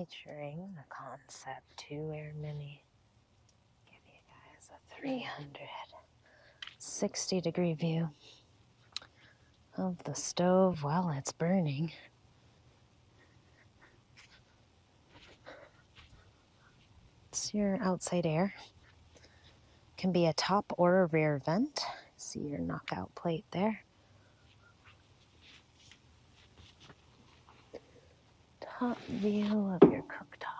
featuring the Concept 2 Air Mini. Give you guys a 360-degree view of the stove while it's burning. It's your outside air. Can be a top or a rear vent. See your knockout plate there. Top view of your cooktop.